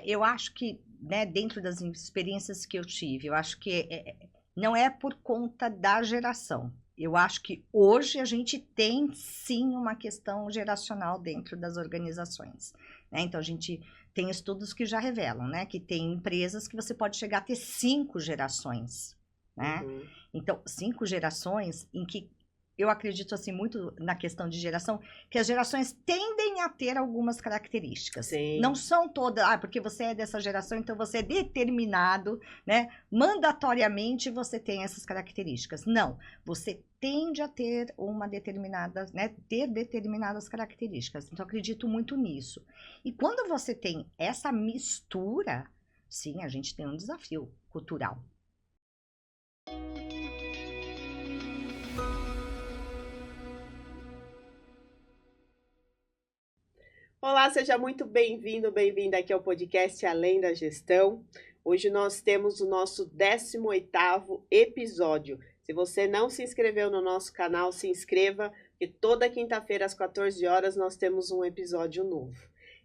Eu acho que, né, dentro das experiências que eu tive, eu acho que não é por conta da geração. Eu acho que hoje a gente tem, sim, uma questão geracional dentro das organizações, né? Então, a gente tem estudos que já revelam, né, que tem empresas que você pode chegar a ter 5 gerações, né? Uhum. Então, 5 gerações em que eu acredito assim muito na questão de geração, que as gerações tendem a ter algumas características. Sim. Não são todas, porque você é dessa geração, então você é determinado, né? Mandatoriamente você tem essas características. Não, você tende a ter uma determinada, né? Ter determinadas características. Então, eu acredito muito nisso. E quando você tem essa mistura, sim, a gente tem um desafio cultural. Olá, seja muito bem-vindo, bem-vinda aqui ao podcast Além da Gestão. Hoje nós temos o nosso 18º episódio. Se você não se inscreveu no nosso canal, se inscreva, porque toda quinta-feira às 14 horas nós temos um episódio novo.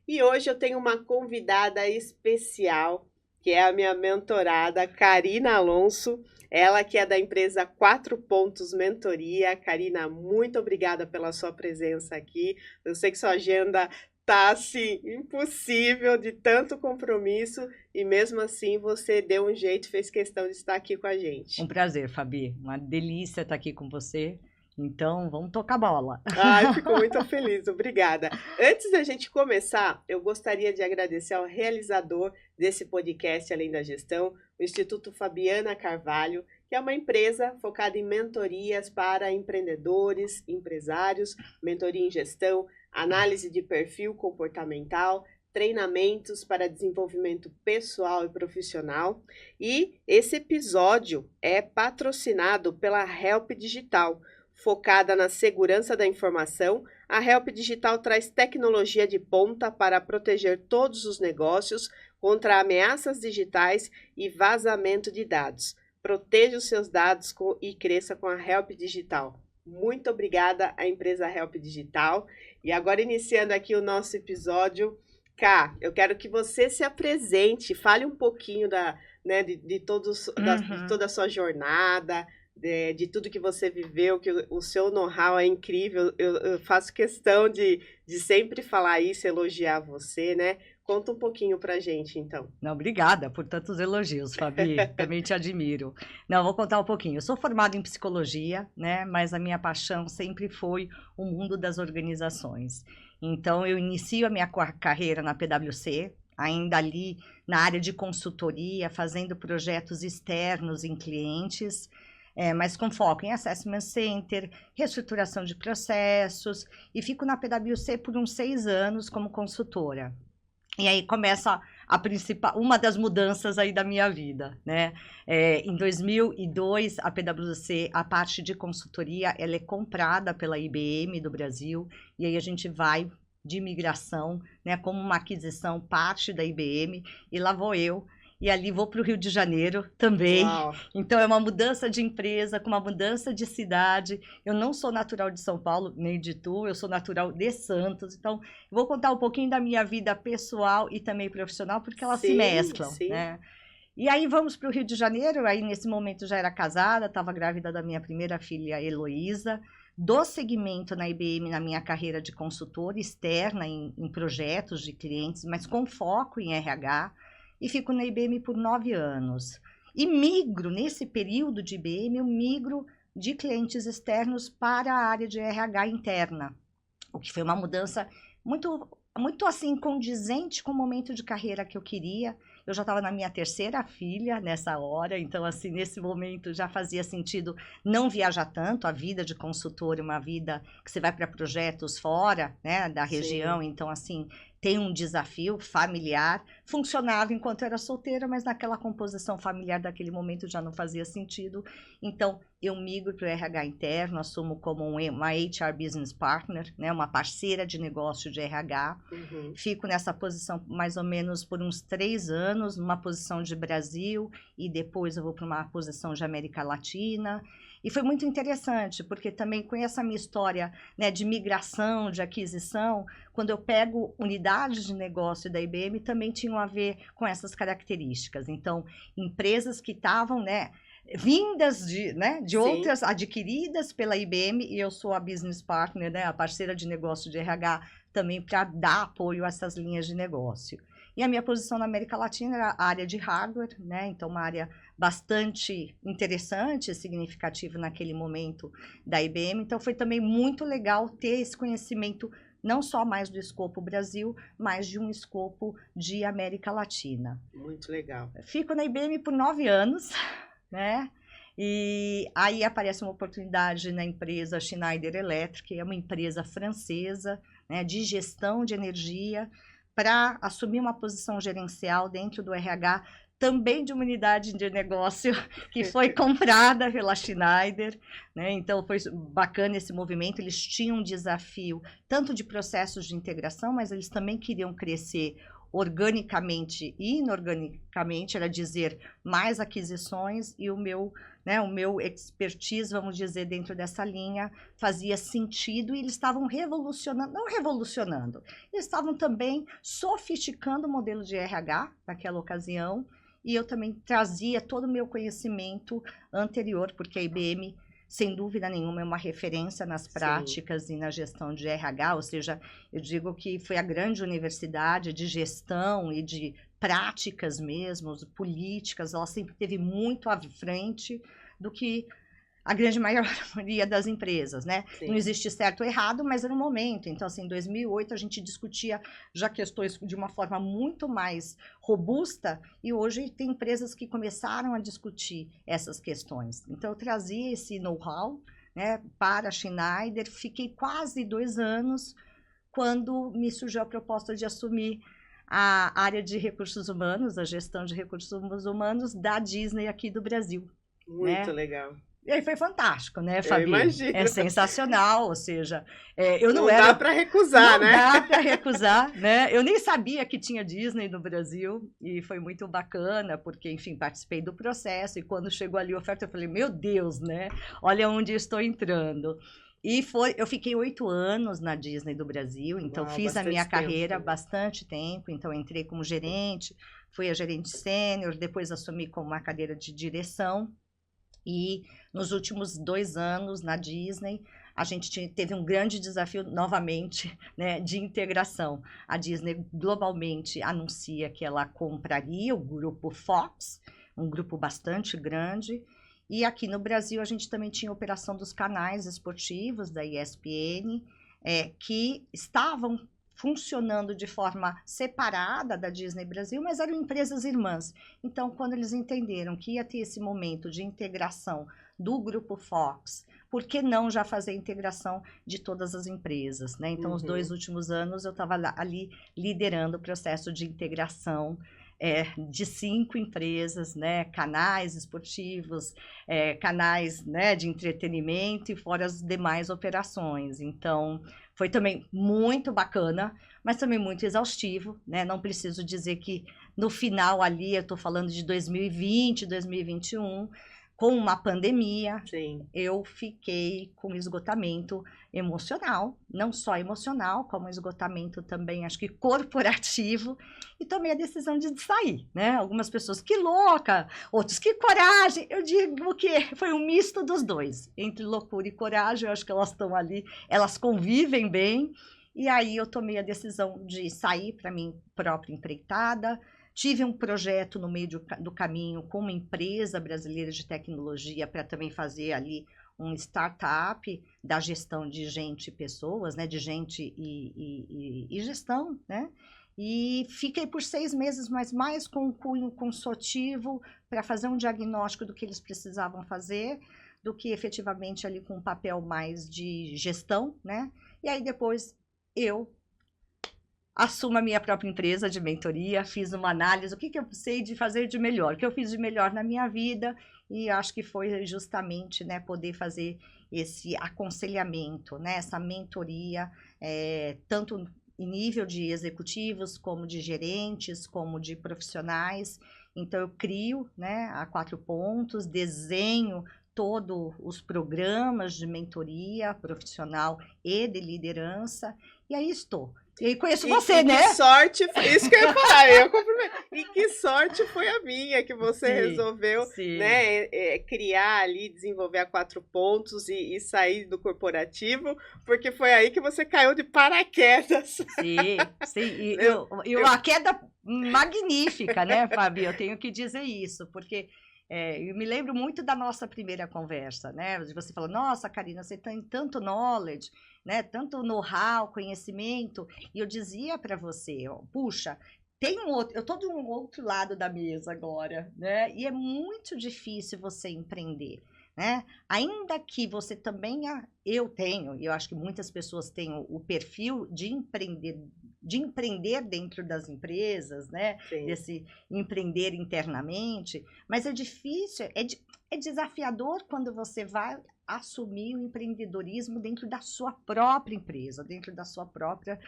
E hoje eu tenho uma convidada especial, que é a minha mentorada, Karina Alonso. Ela que é da empresa 4 Pontos Mentoria. Karina, muito obrigada pela sua presença aqui. Eu sei que sua agenda tá assim, impossível de tanto compromisso e mesmo assim você deu um jeito, fez questão de estar aqui com a gente. Um prazer, Fabi. Uma delícia estar aqui com você. Então, vamos tocar bola. Ai, fico muito feliz, obrigada. Antes da gente começar, eu gostaria de agradecer ao realizador desse podcast Além da Gestão, o Instituto Fabiana Carvalho, que é uma empresa focada em mentorias para empreendedores, empresários, mentoria em gestão, análise de perfil comportamental, treinamentos para desenvolvimento pessoal e profissional. E esse episódio é patrocinado pela Help Digital. Focada na segurança da informação, a Help Digital traz tecnologia de ponta para proteger todos os negócios contra ameaças digitais e vazamento de dados. Proteja os seus dados e cresça com a Help Digital. Muito obrigada à empresa Help Digital. E agora, iniciando aqui o nosso episódio, Ká, eu quero que você se apresente, fale um pouquinho de toda a sua jornada, de tudo que você viveu, que o seu know-how é incrível. Eu faço questão de sempre falar isso, elogiar você, né? Conta um pouquinho pra gente, então. Não, obrigada por tantos elogios, Fabi. Também te admiro. Não, vou contar um pouquinho. Eu sou formada em psicologia, né? Mas a minha paixão sempre foi o mundo das organizações. Então, eu inicio a minha carreira na PwC, ainda ali na área de consultoria, fazendo projetos externos em clientes, mas com foco em Assessment Center, reestruturação de processos, e fico na PwC por uns 6 anos como consultora. E aí começa uma das mudanças aí da minha vida, né? Em 2002, a PwC, a parte de consultoria, ela é comprada pela IBM do Brasil, e aí a gente vai de migração, né, como uma aquisição, parte da IBM, e lá vou eu. E ali vou para o Rio de Janeiro também. Uau. Então, é uma mudança de empresa, com uma mudança de cidade. Eu não sou natural de São Paulo, nem de Itu, eu sou natural de Santos. Então, vou contar um pouquinho da minha vida pessoal e também profissional, porque elas se mesclam, né? E aí, vamos para o Rio de Janeiro. Aí, nesse momento, já era casada, estava grávida da minha primeira filha, Heloísa. Do segmento na IBM, na minha carreira de consultora externa, em projetos de clientes, mas com foco em RH. E fico na IBM por 9 anos. E migro, nesse período de IBM, eu migro de clientes externos para a área de RH interna, o que foi uma mudança muito, muito assim, condizente com o momento de carreira que eu queria. Eu já estava na minha 3ª filha nessa hora, então, assim, nesse momento já fazia sentido não viajar tanto. A vida de consultor é uma vida que você vai para projetos fora, né, da região, então, assim, tem um desafio familiar. Funcionava enquanto era solteira, mas naquela composição familiar daquele momento já não fazia sentido. Então, eu migro para o RH interno, assumo como uma HR Business Partner, né, uma parceira de negócio de RH. Fico nessa posição mais ou menos por uns 3 anos, numa posição de Brasil, e depois eu vou para uma posição de América Latina. E foi muito interessante, porque também com essa minha história, né, de migração, de aquisição, quando eu pego unidades de negócio da IBM, também tinham a ver com essas características. Então, empresas que estavam, né, vindas de outras, adquiridas pela IBM, e eu sou a business partner, né, a parceira de negócio de RH, também para dar apoio a essas linhas de negócio. E a minha posição na América Latina era a área de hardware, né, então uma área bastante interessante, significativa naquele momento da IBM, então foi também muito legal ter esse conhecimento, não só mais do escopo Brasil, mas de um escopo de América Latina. Muito legal. Fico na IBM por 9 anos, né? E aí aparece uma oportunidade na empresa Schneider Electric, que é uma empresa francesa, né, de gestão de energia, para assumir uma posição gerencial dentro do RH, também de uma unidade de negócio que foi comprada pela Schneider, né? Então foi bacana esse movimento. Eles tinham um desafio tanto de processos de integração, mas eles também queriam crescer organicamente e inorganicamente, era dizer, mais aquisições, e o meu expertise, vamos dizer, dentro dessa linha fazia sentido, e eles estavam revolucionando, não revolucionando, eles estavam também sofisticando o modelo de RH naquela ocasião, e eu também trazia todo o meu conhecimento anterior, porque a IBM, sem dúvida nenhuma, é uma referência nas práticas e na gestão de RH, ou seja, eu digo que foi a grande universidade de gestão e de práticas mesmo, políticas, ela sempre esteve muito à frente do que a grande maioria das empresas, né? Sim. Não existe certo ou errado, mas era um momento. Então, assim, em 2008 a gente discutia já questões de uma forma muito mais robusta, e hoje tem empresas que começaram a discutir essas questões. Então, eu trazia esse know-how, né, para a Schneider, fiquei quase 2 anos quando me surgiu a proposta de assumir a área de recursos humanos, a gestão de recursos humanos da Disney aqui do Brasil. Muito legal. E aí foi fantástico, né, Fabi? Eu imagino. É sensacional, ou seja, eu não dá para recusar, né? Não dá para recusar, né? Eu nem sabia que tinha Disney no Brasil, e foi muito bacana, porque, enfim, participei do processo, e quando chegou ali a oferta, eu falei, meu Deus, né? Olha onde estou entrando. E eu fiquei 8 anos na Disney do Brasil, então Uau, fiz a minha carreira tempo. Bastante tempo, então entrei como gerente, fui a gerente sênior, depois assumi como uma cadeira de direção, e nos últimos 2 anos na Disney, a gente teve um grande desafio novamente, né, de integração. A Disney globalmente anuncia que ela compraria o grupo Fox, um grupo bastante grande, e aqui no Brasil a gente também tinha a operação dos canais esportivos da ESPN, que estavam funcionando de forma separada da Disney Brasil, mas eram empresas irmãs. Então, quando eles entenderam que ia ter esse momento de integração do grupo Fox, por que não já fazer a integração de todas as empresas, né? Então, os 2 últimos anos eu estava ali liderando o processo de integração de 5 empresas, né? Canais esportivos, canais, né, de entretenimento, e fora as demais operações. Então, foi também muito bacana, mas também muito exaustivo, né? Não preciso dizer que no final ali, eu estou falando de 2020, 2021, com uma pandemia, Sim. Eu fiquei com esgotamento emocional, não só emocional, como esgotamento também, acho que corporativo, e tomei a decisão de sair, né? Algumas pessoas, que louca, outros, que coragem. Eu digo que foi um misto dos dois, entre loucura e coragem. Eu acho que elas estão ali, elas convivem bem, e aí eu tomei a decisão de sair para minha própria empreitada. Tive um projeto no meio do caminho com uma empresa brasileira de tecnologia para também fazer ali um startup da gestão de gente e pessoas, né, de gente e gestão, né? E fiquei por 6 meses, mas mais com um cunho consultivo para fazer um diagnóstico do que eles precisavam fazer, do que efetivamente ali com um papel mais de gestão, né? E aí depois eu assumo a minha própria empresa de mentoria, fiz uma análise, o que eu sei de fazer de melhor, o que eu fiz de melhor na minha vida, e acho que foi justamente, né, poder fazer esse aconselhamento, né, essa mentoria, tanto em nível de executivos, como de gerentes, como de profissionais. Então, eu crio, né, a 4 pontos, desenho todos os programas de mentoria profissional e de liderança, e aí estou. E aí conheço você, né? Que sorte, isso que eu ia falar, eu cumprimento. E que sorte foi a minha que você resolveu, né, criar ali, desenvolver a 4 pontos e sair do corporativo, porque foi aí que você caiu de paraquedas. Sim. E uma queda magnífica, né, Fabi? Eu tenho que dizer isso, porque eu me lembro muito da nossa primeira conversa, né? De você falar, nossa, Karina, você tem tanto knowledge, né? Tanto know-how, conhecimento. E eu dizia para você, ó, puxa, tem eu estou de um outro lado da mesa agora, né? E é muito difícil você empreender, né? Ainda que você também, eu tenho, e eu acho que muitas pessoas têm o perfil de empreender dentro das empresas, né? Sim. Desse empreender internamente, mas é difícil, é desafiador quando você vai assumir o empreendedorismo dentro da sua própria empresa, dentro da sua própria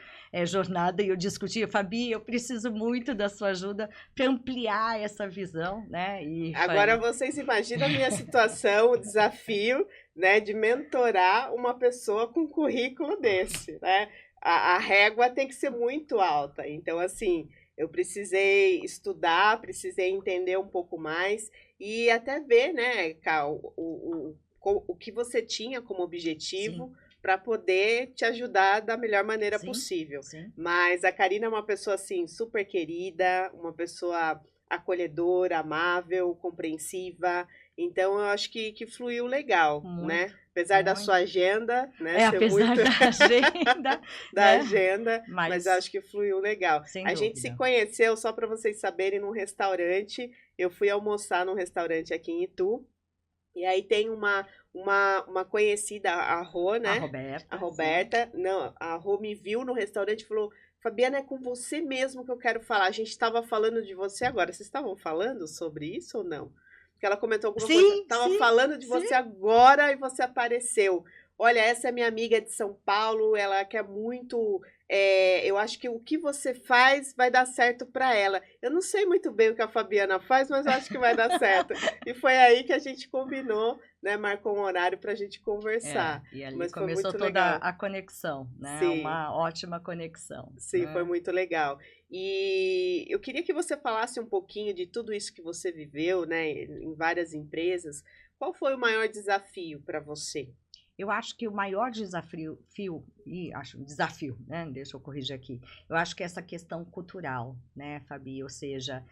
jornada. E eu discutia, Fabi, eu preciso muito da sua ajuda para ampliar essa visão, né? E agora vocês imaginam a minha situação, o desafio, né, de mentorar uma pessoa com um currículo desse, né? A régua tem que ser muito alta. Então, assim, eu precisei estudar, precisei entender um pouco mais e até ver, né, Cal, o que você tinha como objetivo para poder te ajudar da melhor maneira possível. Sim. Mas a Karina é uma pessoa, assim, super querida, uma pessoa acolhedora, amável, compreensiva. Então, eu acho que fluiu legal, né? Apesar da sua agenda, né? Apesar da agenda. Agenda, mas acho que fluiu legal. A gente se conheceu, só para vocês saberem, num restaurante. Eu fui almoçar num restaurante aqui em Itu. E aí tem uma conhecida, a Rô, né? A Roberta. Não, a Rô me viu no restaurante e falou, Fabiana, é com você mesmo que eu quero falar. A gente estava falando de você agora. Vocês estavam falando sobre isso ou não? Porque ela comentou alguma coisa. Estava falando de você agora e você apareceu. Olha, essa é minha amiga de São Paulo, ela quer muito... eu acho que o que você faz vai dar certo para ela. Eu não sei muito bem o que a Fabiana faz, mas eu acho que vai dar certo. E foi aí que a gente combinou, né? Marcou um horário para a gente conversar. E ali mas começou toda legal. A conexão, né? Sim. Uma ótima conexão. Sim, né? Foi muito legal. E eu queria que você falasse um pouquinho de tudo isso que você viveu, né? Em várias empresas. Qual foi o maior desafio para você? Eu acho que o maior desafio, né? Deixa eu corrigir aqui. Eu acho que é essa questão cultural, né, Fabi? Ou seja,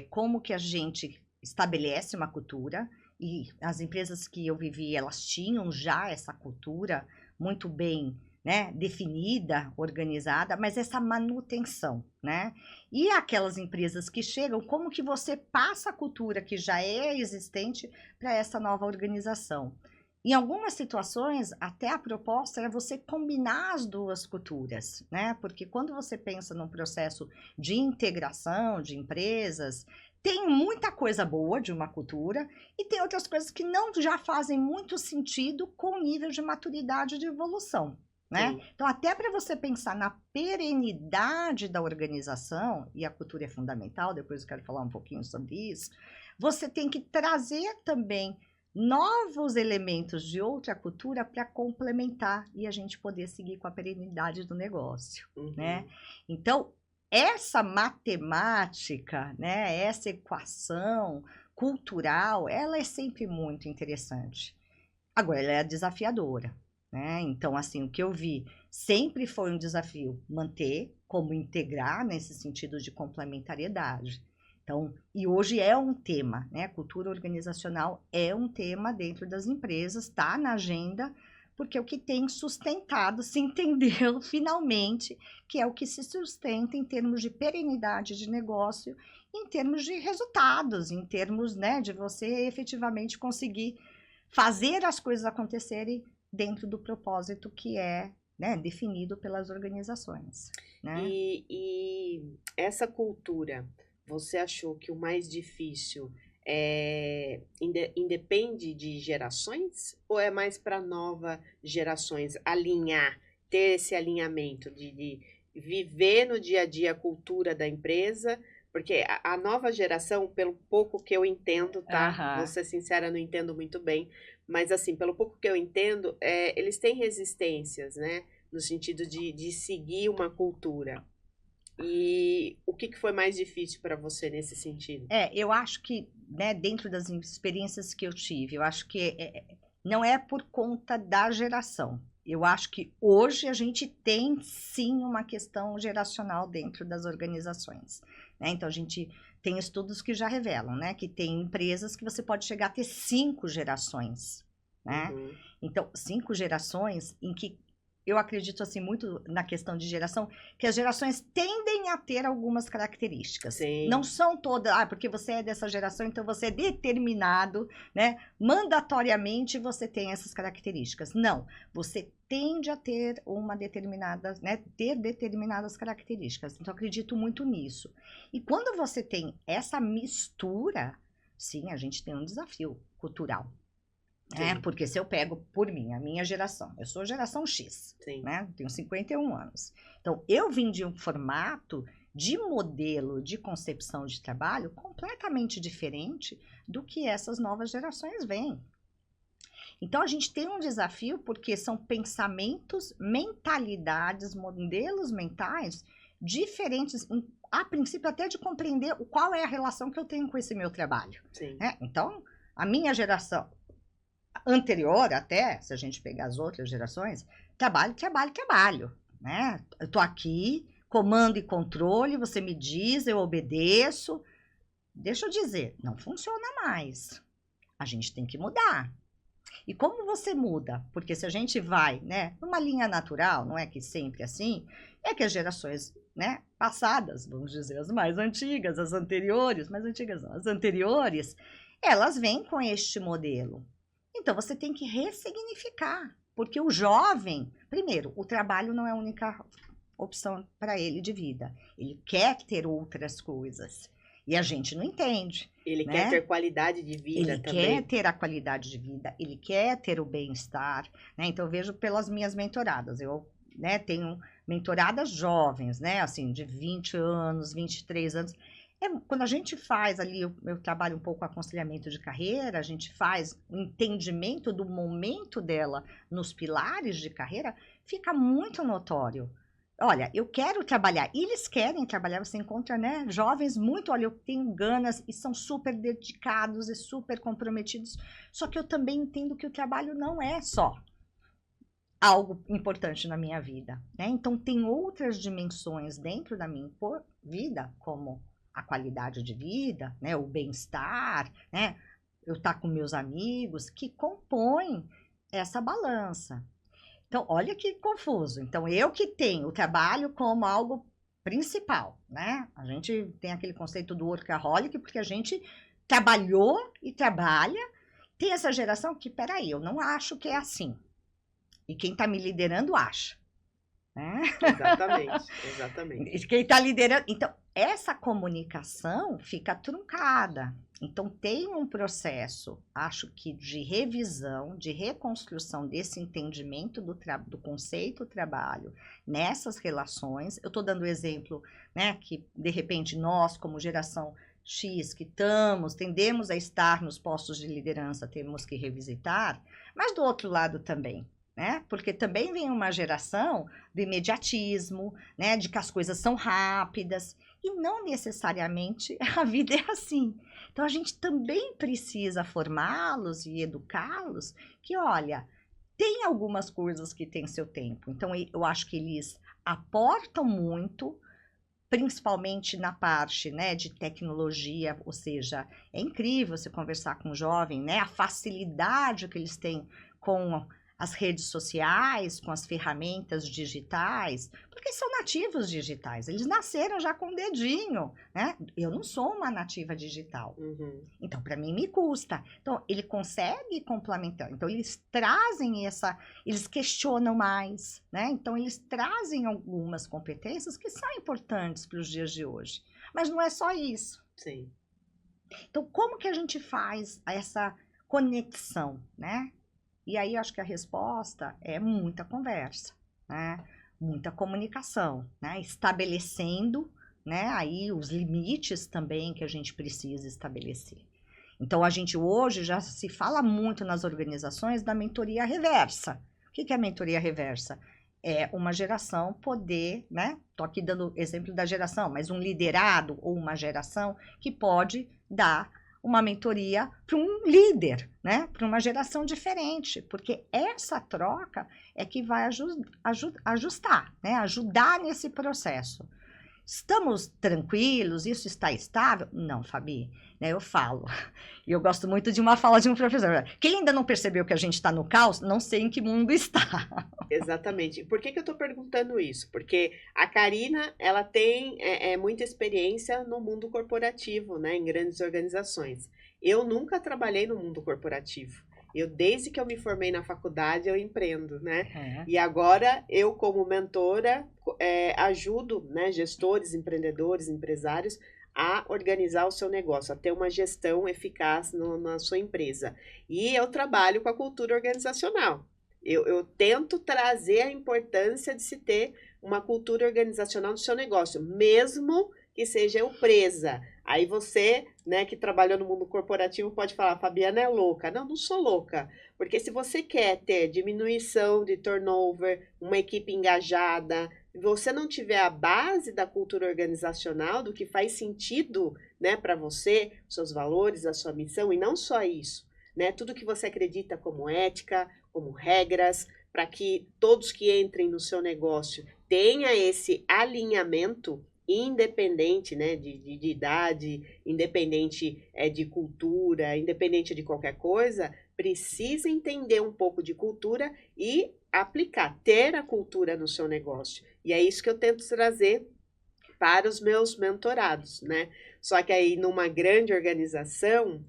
como que a gente estabelece uma cultura, e as empresas que eu vivi, elas tinham já essa cultura muito bem, né, definida, organizada, mas essa manutenção, né? E aquelas empresas que chegam, como que você passa a cultura que já é existente para essa nova organização? Em algumas situações, até a proposta era você combinar as duas culturas, né? Porque quando você pensa num processo de integração de empresas, tem muita coisa boa de uma cultura e tem outras coisas que não já fazem muito sentido com o nível de maturidade e de evolução, né? Sim. Então, até para você pensar na perenidade da organização, e a cultura é fundamental, depois eu quero falar um pouquinho sobre isso, você tem que trazer também novos elementos de outra cultura para complementar e a gente poder seguir com a perenidade do negócio, né? Então, essa matemática, né, essa equação cultural, ela é sempre muito interessante. Agora, ela é desafiadora, né? Então, assim, o que eu vi sempre foi um desafio manter, como integrar nesse sentido de complementariedade. Então, e hoje é um tema, né? Cultura organizacional é um tema dentro das empresas, está na agenda, porque é o que tem sustentado, se entendeu finalmente, que é o que se sustenta em termos de perenidade de negócio, em termos de resultados, em termos, né, de você efetivamente conseguir fazer as coisas acontecerem dentro do propósito que é né, definido pelas organizações, né? E essa cultura, você achou que o mais difícil independe de gerações? Ou é mais para novas gerações alinhar, ter esse alinhamento de viver no dia a dia a cultura da empresa? Porque a nova geração, pelo pouco que eu entendo, tá? Aham. Vou ser sincera, não entendo muito bem. Mas, assim, pelo pouco que eu entendo, eles têm resistências, né? No sentido de seguir uma cultura. E o que foi mais difícil para você nesse sentido? Eu acho que, né, dentro das experiências que eu tive, eu acho que não é por conta da geração. Eu acho que hoje a gente tem, sim, uma questão geracional dentro das organizações, né? Então, a gente tem estudos que já revelam, né, que tem empresas que você pode chegar a ter 5 gerações, né? Uhum. Então, 5 gerações em que eu acredito assim muito na questão de geração, que as gerações tendem a ter algumas características. Sim. Não são todas, porque você é dessa geração, então você é determinado, né? Mandatoriamente você tem essas características. Não, você tende a ter uma determinada, né? Ter determinadas características. Então, eu acredito muito nisso. E quando você tem essa mistura, sim, a gente tem um desafio cultural. Porque se eu pego por mim, a minha geração, eu sou geração X, Sim. né? Tenho 51 anos. Então, eu vim de um formato de modelo de concepção de trabalho completamente diferente do que essas novas gerações vêm. Então, a gente tem um desafio porque são pensamentos, mentalidades, modelos mentais diferentes, a princípio até de compreender qual é a relação que eu tenho com esse meu trabalho. Sim. Né? Então, a minha geração anterior até, se a gente pegar as outras gerações, trabalho, trabalho, trabalho, né? Eu tô aqui, comando e controle, você me diz, eu obedeço. Deixa eu dizer, não funciona mais. A gente tem que mudar. E como você muda? Porque se a gente vai, né, numa linha natural, não é que sempre assim, é que as gerações, né, passadas, vamos dizer, as mais antigas, as anteriores, mais antigas não, as anteriores, elas vêm com este modelo. Então, você tem que ressignificar, porque o jovem, primeiro, o trabalho não é a única opção para ele de vida. Ele quer ter outras coisas. E a gente não entende. Ele né? quer ter qualidade de vida Ele também. quer ter a qualidade de vida, ele quer ter o bem-estar. Né? Então, eu vejo pelas minhas mentoradas. Eu tenho mentoradas jovens, né? Assim, de 20 anos, 23 anos. Quando a gente faz ali, eu trabalho um pouco aconselhamento de carreira, a gente faz o entendimento do momento dela nos pilares de carreira, fica muito notório. Olha, eu quero trabalhar, e eles querem trabalhar, você encontra, né, jovens muito, olha, eu tenho ganas, e são super dedicados e super comprometidos, só que eu também entendo que o trabalho não é só algo importante na minha vida, né? Então, tem outras dimensões dentro da minha vida, como a qualidade de vida, né, o bem-estar, né, eu estar com meus amigos, que compõem essa balança. Então, olha que confuso. Então, eu que tenho o trabalho como algo principal, né? A gente tem aquele conceito do workaholic, porque a gente trabalhou e trabalha. Tem essa geração que, peraí, eu não acho que é assim. E quem está me liderando acha. Né? Exatamente, exatamente. Quem está liderando. Então, essa comunicação fica truncada. Então, tem um processo, acho que de revisão, de reconstrução desse entendimento do conceito trabalho nessas relações. Eu estou dando o exemplo, né, que de repente nós, como geração X, que tendemos a estar nos postos de liderança, temos que revisitar, mas do outro lado também. Né? Porque também vem uma geração do imediatismo, né? De que as coisas são rápidas, e não necessariamente a vida é assim. Então, a gente também precisa formá-los e educá-los que, olha, tem algumas coisas que têm seu tempo. Então, eu acho que eles aportam muito, principalmente na parte, né, de tecnologia, ou seja, é incrível você conversar com um jovem, né? A facilidade que eles têm com as redes sociais, com as ferramentas digitais, porque são nativos digitais, eles nasceram já com o dedinho, né? Eu não sou uma nativa digital, então para mim me custa. Então ele consegue complementar, então eles trazem eles questionam mais, né? Então eles trazem algumas competências que são importantes para os dias de hoje, mas não é só isso. Sim. Então como que a gente faz essa conexão, né? E aí, acho que a resposta é muita conversa, né? Muita comunicação, né? Estabelecendo, né? Aí os limites também que a gente precisa estabelecer. Então, a gente hoje já se fala muito nas organizações da mentoria reversa. O que é a mentoria reversa? É uma geração poder, né? Estou aqui dando exemplo da geração, mas um liderado ou uma geração que pode dar uma mentoria para um líder, né? Para uma geração diferente, porque essa troca é que vai ajustar, né? Ajudar nesse processo. Estamos tranquilos? Isso está estável? Não, Fabi, né? Eu falo, e eu gosto muito de uma fala de um professor, quem ainda não percebeu que a gente está no caos, não sei em que mundo está. Exatamente. Por que eu estou perguntando isso? Porque a Karina, ela tem muita experiência no mundo corporativo, né, em grandes organizações. Eu nunca trabalhei no mundo corporativo. Desde que eu me formei na faculdade, eu empreendo, né? E agora, eu como mentora, ajudo, né, gestores, empreendedores, empresários a organizar o seu negócio, a ter uma gestão eficaz na sua empresa. E eu trabalho com a cultura organizacional. Eu tento trazer a importância de se ter uma cultura organizacional no seu negócio, mesmo que seja eu presa. Aí você, né, que trabalhou no mundo corporativo, pode falar, Fabiana é louca. Não, não sou louca. Porque se você quer ter diminuição de turnover, uma equipe engajada, você não tiver a base da cultura organizacional, do que faz sentido, né, para você, seus valores, a sua missão, e não só isso, né, tudo que você acredita como ética, como regras, para que todos que entrem no seu negócio tenha esse alinhamento independente, né, de idade, independente de cultura, independente de qualquer coisa, precisa entender um pouco de cultura e aplicar, ter a cultura no seu negócio. E é isso que eu tento trazer para os meus mentorados, né? Só que aí, numa grande organização,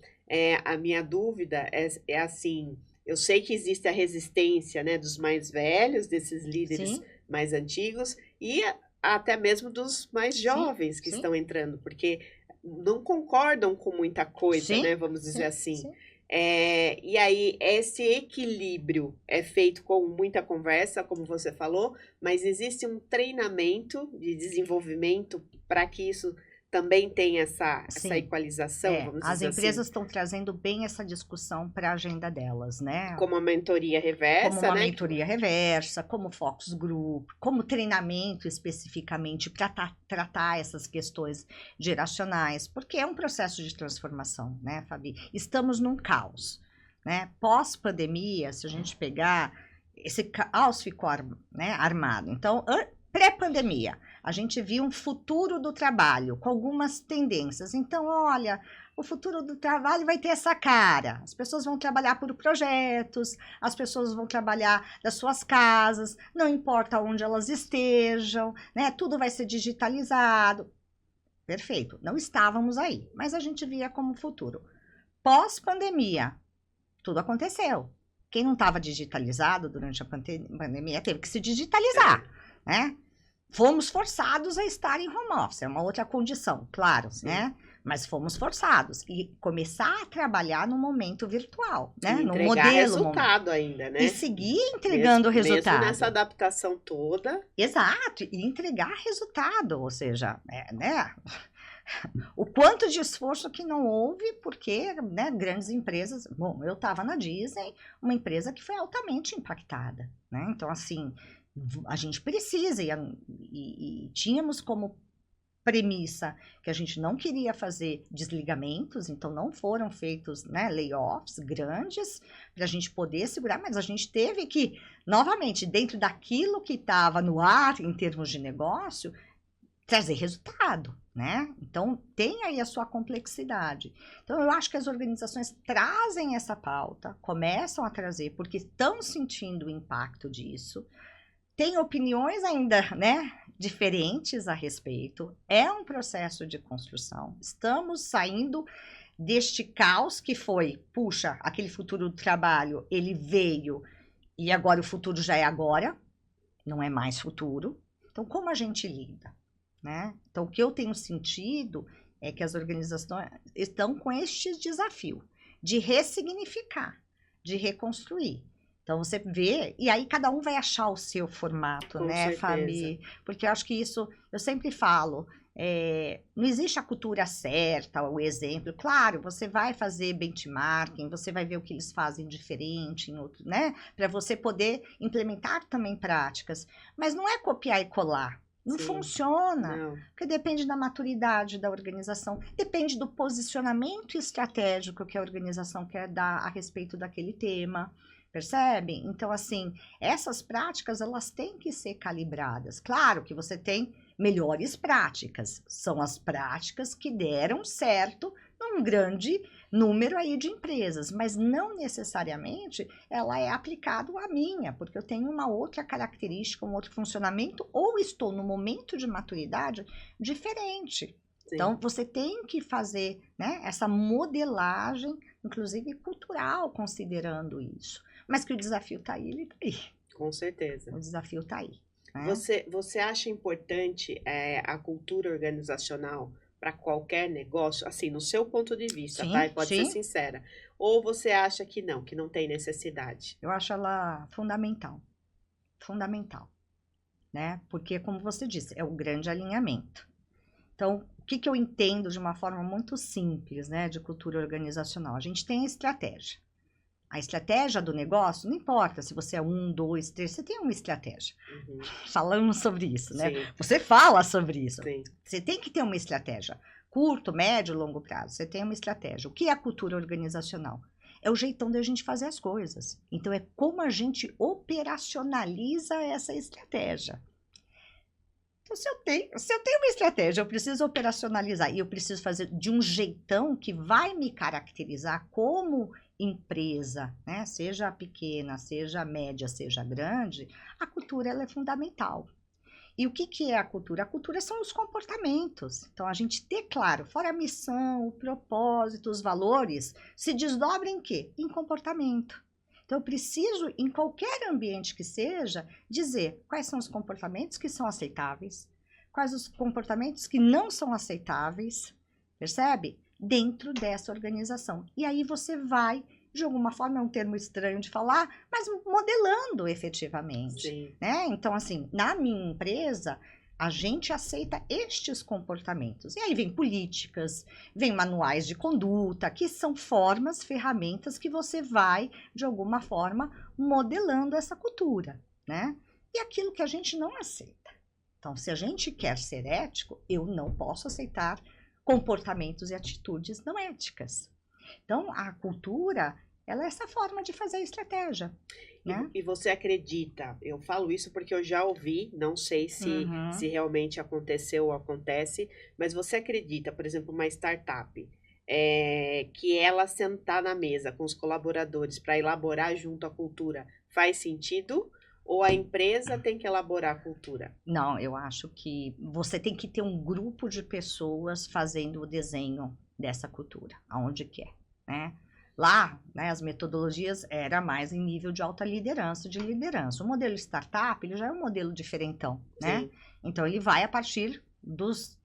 a minha dúvida é assim, eu sei que existe a resistência, né, dos mais velhos, desses líderes Sim. mais antigos, e até mesmo dos mais jovens que estão entrando, porque não concordam com muita coisa, né, vamos dizer assim. E aí, esse equilíbrio é feito com muita conversa, como você falou, mas existe um treinamento de desenvolvimento para que isso também tenha essa equalização, vamos dizer assim. As empresas estão trazendo bem essa discussão para a agenda delas, né? Como a mentoria reversa, como uma mentoria reversa, como focus group, como treinamento especificamente para tratar essas questões geracionais, porque é um processo de transformação, né, Fabi? Estamos num caos, né? Pós-pandemia, se a gente pegar, esse caos ficou armado. Então, pré-pandemia, a gente viu um futuro do trabalho com algumas tendências. Então, olha, o futuro do trabalho vai ter essa cara. As pessoas vão trabalhar por projetos, as pessoas vão trabalhar das suas casas, não importa onde elas estejam, né? Tudo vai ser digitalizado. Perfeito, não estávamos aí, mas a gente via como futuro. Pós-pandemia, tudo aconteceu. Quem não estava digitalizado durante a pandemia teve que se digitalizar, né? Fomos forçados a estar em home office, é uma outra condição, claro, né? Mas fomos forçados e começar a trabalhar no momento virtual, né? No modelo resultado ainda, né? E seguir entregando resultado. Mesmo nessa adaptação toda. Exato, e entregar resultado, ou seja, né? O quanto de esforço que não houve, porque, né, grandes empresas... Bom, eu estava na Disney, uma empresa que foi altamente impactada, né? Então, assim, a gente precisa, e tínhamos como premissa que a gente não queria fazer desligamentos, então não foram feitos, né, layoffs grandes para a gente poder segurar, mas a gente teve que, novamente, dentro daquilo que estava no ar em termos de negócio, trazer resultado, né? Então, tem aí a sua complexidade. Então, eu acho que as organizações trazem essa pauta, começam a trazer, porque estão sentindo o impacto disso, tem opiniões ainda, né, diferentes a respeito, é um processo de construção, estamos saindo deste caos que foi, puxa, aquele futuro do trabalho, ele veio, e agora o futuro já é agora, não é mais futuro. Então, como a gente lida? Né? Então, o que eu tenho sentido é que as organizações estão com este desafio de ressignificar, de reconstruir. Então, você vê, e aí cada um vai achar o seu formato, Com né, certeza. Fabi? Porque eu acho que isso, eu sempre falo, não existe a cultura certa, o exemplo. Claro, você vai fazer benchmarking, você vai ver o que eles fazem diferente, em outro, né? Para você poder implementar também práticas. Mas não é copiar e colar. Não Sim. funciona, Não. porque depende da maturidade da organização, depende do posicionamento estratégico que a organização quer dar a respeito daquele tema, percebe? Então, assim, essas práticas, elas têm que ser calibradas. Claro que você tem melhores práticas, são as práticas que deram certo num grande número aí de empresas, mas não necessariamente ela é aplicada à minha, porque eu tenho uma outra característica, um outro funcionamento, ou estou no momento de maturidade diferente. Sim. Então, você tem que fazer, né, essa modelagem, inclusive cultural, considerando isso. Mas que o desafio está aí, ele está aí. Com certeza. O desafio está aí. Né? Você acha importante a cultura organizacional para qualquer negócio, assim, no seu ponto de vista, Sim, tá? E pode sim. ser sincera. Ou você acha que não tem necessidade? Eu acho ela fundamental. Fundamental. Né? Porque, como você disse, é o grande alinhamento. Então, o que eu entendo de uma forma muito simples, né, de cultura organizacional? A gente tem a estratégia. A estratégia do negócio, não importa se você é 1, 2, 3, você tem uma estratégia. Uhum. Falamos sobre isso, né? Sim. Você fala sobre isso. Sim. Você tem que ter uma estratégia. Curto, médio, longo prazo. Você tem uma estratégia. O que é a cultura organizacional? É o jeitão da gente fazer as coisas. Então, é como a gente operacionaliza essa estratégia. Então, se eu tenho uma estratégia, eu preciso operacionalizar e eu preciso fazer de um jeitão que vai me caracterizar como empresa, né? Seja pequena, seja média, seja grande, a cultura ela é fundamental. E o que é a cultura? A cultura são os comportamentos. Então, a gente ter claro, fora a missão, o propósito, os valores, se desdobra em quê? Em comportamento. Então, eu preciso, em qualquer ambiente que seja, dizer quais são os comportamentos que são aceitáveis, quais os comportamentos que não são aceitáveis, percebe? Dentro dessa organização. E aí você vai, de alguma forma, é um termo estranho de falar, mas modelando efetivamente. Sim. Né? Então, assim, na minha empresa, a gente aceita estes comportamentos. E aí vem políticas, vem manuais de conduta, que são formas, ferramentas que você vai, de alguma forma, modelando essa cultura, né? E aquilo que a gente não aceita. Então, se a gente quer ser ético, eu não posso aceitar comportamentos e atitudes não éticas. Então, a cultura, ela é essa forma de fazer a estratégia. Né? E você acredita, eu falo isso porque eu já ouvi, não sei se realmente aconteceu ou acontece, mas você acredita, por exemplo, uma startup, que ela sentar na mesa com os colaboradores para elaborar junto a cultura, faz sentido? Ou a empresa tem que elaborar a cultura? Não, eu acho que você tem que ter um grupo de pessoas fazendo o desenho dessa cultura, aonde quer, né? Lá, né, as metodologias era mais em nível de alta liderança, de liderança. O modelo startup, ele já é um modelo diferentão, né? Sim. Então, ele vai a partir dos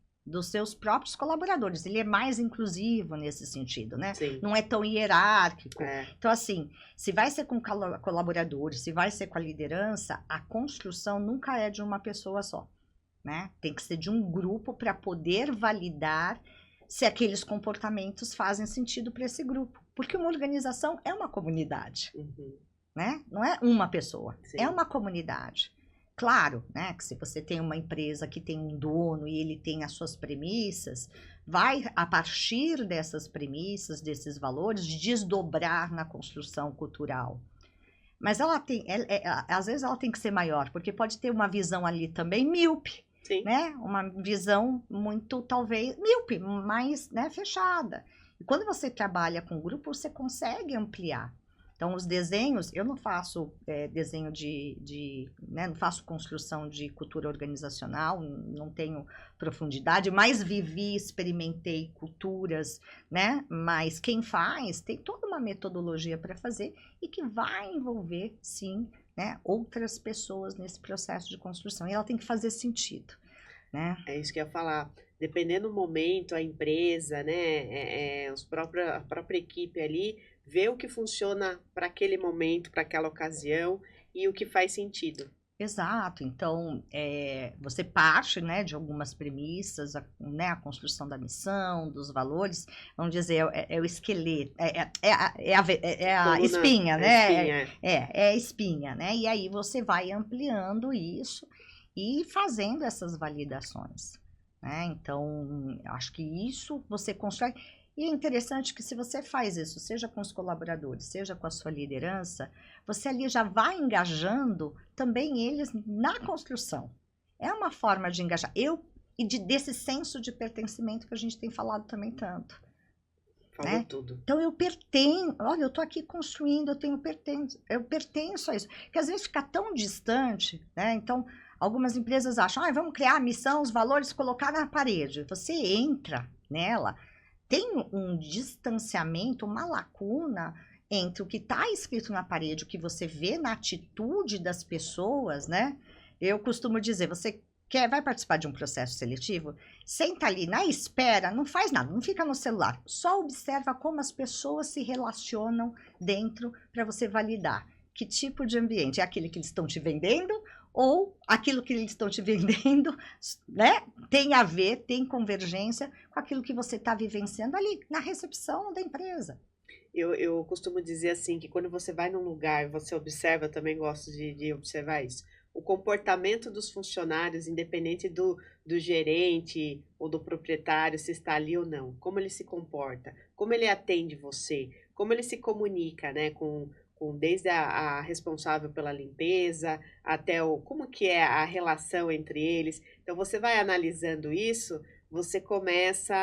seus próprios colaboradores. Ele é mais inclusivo nesse sentido, né? Sim. Não é tão hierárquico. É. Então, assim, se vai ser com colaboradores, se vai ser com a liderança, a construção nunca é de uma pessoa só, né? Tem que ser de um grupo para poder validar se aqueles comportamentos fazem sentido para esse grupo. Porque uma organização é uma comunidade, Uhum. né? Não é uma pessoa, Sim. é uma comunidade. Claro, né, que se você tem uma empresa que tem um dono e ele tem as suas premissas, vai, a partir dessas premissas, desses valores, desdobrar na construção cultural. Mas ela tem, às vezes ela tem que ser maior, porque pode ter uma visão ali também míope. Sim. né? Uma visão muito, talvez, míope, mais, né, fechada. E quando você trabalha com grupo, você consegue ampliar. Então, os desenhos, eu não faço desenho né, não faço construção de cultura organizacional, não tenho profundidade, mas vivi, experimentei culturas, né? Mas quem faz tem toda uma metodologia para fazer e que vai envolver, sim, né, outras pessoas nesse processo de construção. E ela tem que fazer sentido, né? É isso que eu ia falar. Dependendo do momento, a empresa, né, a própria equipe ali, vê o que funciona para aquele momento, para aquela ocasião e o que faz sentido. Exato. Então, você parte, né, de algumas premissas, né, a construção da missão, dos valores, vamos dizer, é o esqueleto, a Coluna, espinha, a né? espinha, É a espinha, né? E aí você vai ampliando isso e fazendo essas validações, né? Então, acho que isso você constrói. E é interessante que se você faz isso, seja com os colaboradores, seja com a sua liderança, você ali já vai engajando também eles na construção. É uma forma de engajar. Desse senso de pertencimento que a gente tem falado também tanto. falou Né? tudo. Então eu pertenço, olha, eu estou aqui construindo, eu pertenço a isso. Porque às vezes fica tão distante, né? Então, algumas empresas acham, vamos criar a missão, os valores, colocar na parede. Você entra nela, tem um distanciamento, uma lacuna entre o que está escrito na parede, o que você vê na atitude das pessoas, né? Eu costumo dizer, você vai participar de um processo seletivo, senta ali na espera, não faz nada, não fica no celular, só observa como as pessoas se relacionam dentro para você validar que tipo de ambiente é aquele que eles estão te vendendo ou aquilo que eles estão te vendendo, né, tem a ver, tem convergência com aquilo que você está vivenciando ali na recepção da empresa. Eu costumo dizer assim, que quando você vai num lugar, você observa, eu também gosto de observar isso, o comportamento dos funcionários, independente do gerente ou do proprietário, se está ali ou não, como ele se comporta, como ele atende você, como ele se comunica, né, com desde a responsável pela limpeza até como que é a relação entre eles. Então você vai analisando isso, você começa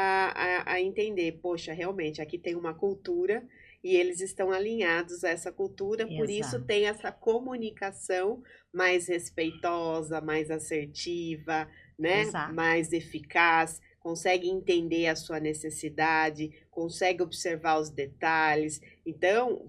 a entender, poxa, realmente aqui tem uma cultura e eles estão alinhados a essa cultura, por isso Exato. tem essa comunicação mais respeitosa, mais assertiva, né? Exato. Mais eficaz, consegue entender a sua necessidade, consegue observar os detalhes. Então,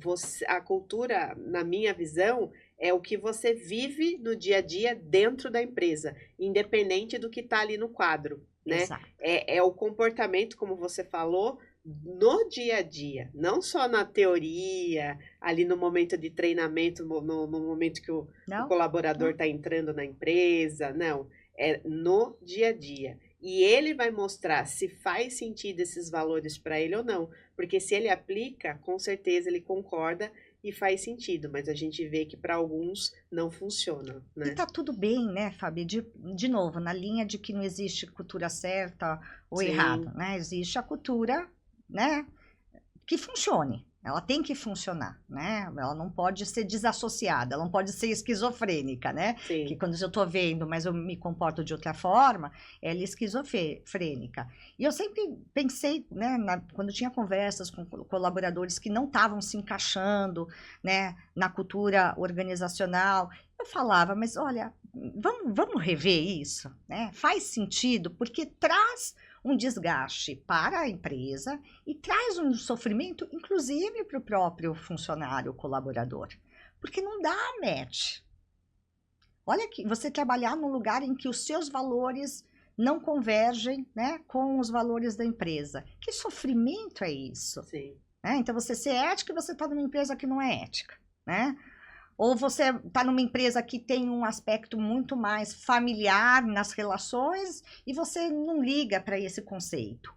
a cultura, na minha visão, é o que você vive no dia a dia dentro da empresa, independente do que está ali no quadro, né? Exato. É o comportamento, como você falou, no dia a dia, não só na teoria, ali no momento de treinamento, no momento que o colaborador está entrando na empresa, não, é no dia a dia. E ele vai mostrar se faz sentido esses valores para ele ou não, porque se ele aplica, com certeza ele concorda e faz sentido, mas a gente vê que para alguns não funciona, né? E tá tudo bem, né, Fábio? De novo, na linha de que não existe cultura certa ou errada, né? Existe a cultura, né, que funcione. Ela tem que funcionar, né? Ela não pode ser desassociada, ela não pode ser esquizofrênica, né? Sim. Que quando eu tô vendo, mas eu me comporto de outra forma, ela é esquizofrênica. E eu sempre pensei, né, quando tinha conversas com colaboradores que não estavam se encaixando, né, na cultura organizacional, eu falava, mas olha, vamos rever isso, né? Faz sentido, porque traz um desgaste para a empresa e traz um sofrimento, inclusive, para o próprio funcionário, colaborador. Porque não dá match. Olha aqui, você trabalhar num lugar em que os seus valores não convergem, né, com os valores da empresa. Que sofrimento é isso? Sim. Então, você ser ética e você está numa empresa que não é ética, né? Ou você está numa empresa que tem um aspecto muito mais familiar nas relações e você não liga para esse conceito.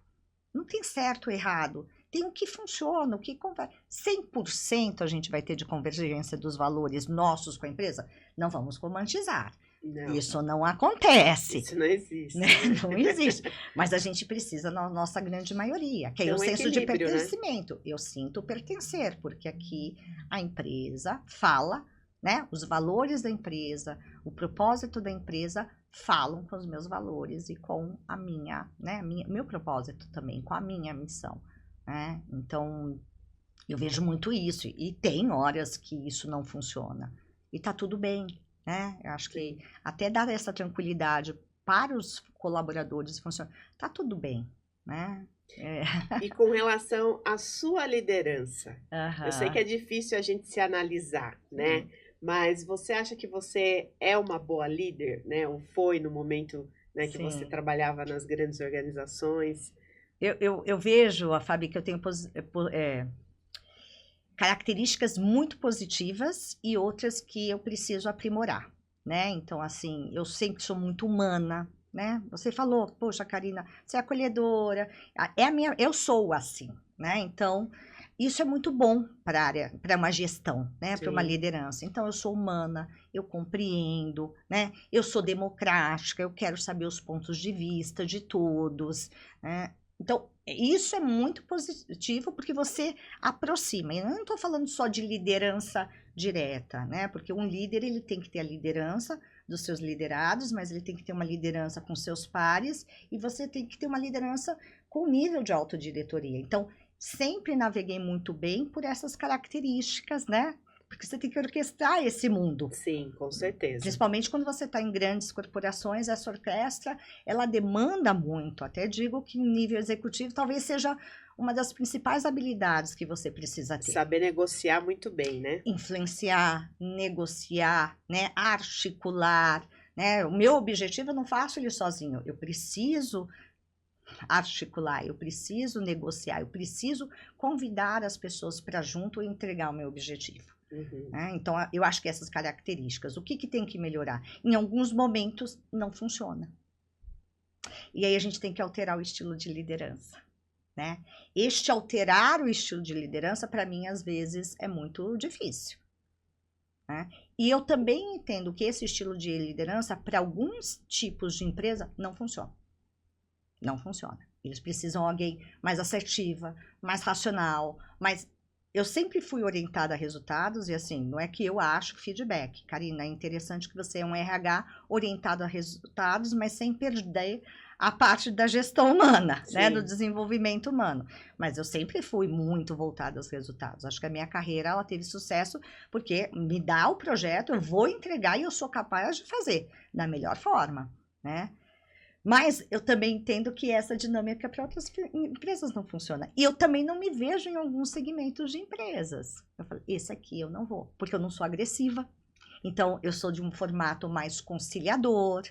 Não tem certo ou errado. Tem o que funciona, o que converge. 100% a gente vai ter de convergência dos valores nossos com a empresa? Não vamos romantizar. Não. Isso não acontece. Isso não existe. Né? Não existe. Mas a gente precisa, na nossa grande maioria, que é o senso de pertencimento. Né? Eu sinto pertencer, porque aqui a empresa fala, né? Os valores da empresa, o propósito da empresa falam com os meus valores e com a minha, né, meu propósito também, com a minha missão, né? Então, eu vejo muito isso e tem horas que isso não funciona e tá tudo bem, né? Eu acho que até dar essa tranquilidade para os colaboradores funciona, tá tudo bem, né? E com relação à sua liderança, eu sei que é difícil a gente se analisar, né? Mas você acha que você é uma boa líder, né? Ou foi no momento, né, que você Sim. trabalhava nas grandes organizações? Eu vejo, a Fabi, que eu tenho características muito positivas e outras que eu preciso aprimorar, né? Então, assim, eu sempre sou muito humana, né? Você falou, poxa, Karina, você é acolhedora, eu sou assim, né? Então, isso é muito bom para a área, para uma gestão, né? Para uma liderança. Então, eu sou humana, eu compreendo, né? Eu sou democrática, eu quero saber os pontos de vista de todos, né? Então, isso é muito positivo porque você aproxima. Eu não estou falando só de liderança direta, né? Porque um líder, ele tem que ter a liderança dos seus liderados, mas ele tem que ter uma liderança com seus pares e você tem que ter uma liderança com nível de autodiretoria. Então, sempre naveguei muito bem por essas características, né? Porque você tem que orquestrar esse mundo. Sim, com certeza. Principalmente quando você está em grandes corporações, essa orquestra, ela demanda muito. Até digo que em nível executivo talvez seja uma das principais habilidades que você precisa ter. Saber negociar muito bem, né? Influenciar, negociar, né? Articular, né? O meu objetivo, eu não faço ele sozinho. Eu preciso articular, eu preciso negociar, eu preciso convidar as pessoas para junto e entregar o meu objetivo. Então, eu acho que essas características, o que tem que melhorar? Em alguns momentos, não funciona. E aí a gente tem que alterar o estilo de liderança, né? Este alterar o estilo de liderança, para mim, às vezes, é muito difícil, né? E eu também entendo que esse estilo de liderança, para alguns tipos de empresa, não funciona. Não funciona. Eles precisam de alguém mais assertiva, mais racional, mais... Eu sempre fui orientada a resultados e assim, não é que eu acho feedback. Karina, é interessante que você é um RH orientado a resultados, mas sem perder a parte da gestão humana, né, do desenvolvimento humano. Mas eu sempre fui muito voltada aos resultados. Acho que a minha carreira, ela teve sucesso porque me dá o projeto, eu vou entregar e eu sou capaz de fazer da melhor forma, né? Mas eu também entendo que essa dinâmica para outras empresas não funciona. E eu também não me vejo em alguns segmentos de empresas. Eu falo, esse aqui eu não vou, porque eu não sou agressiva. Então, eu sou de um formato mais conciliador,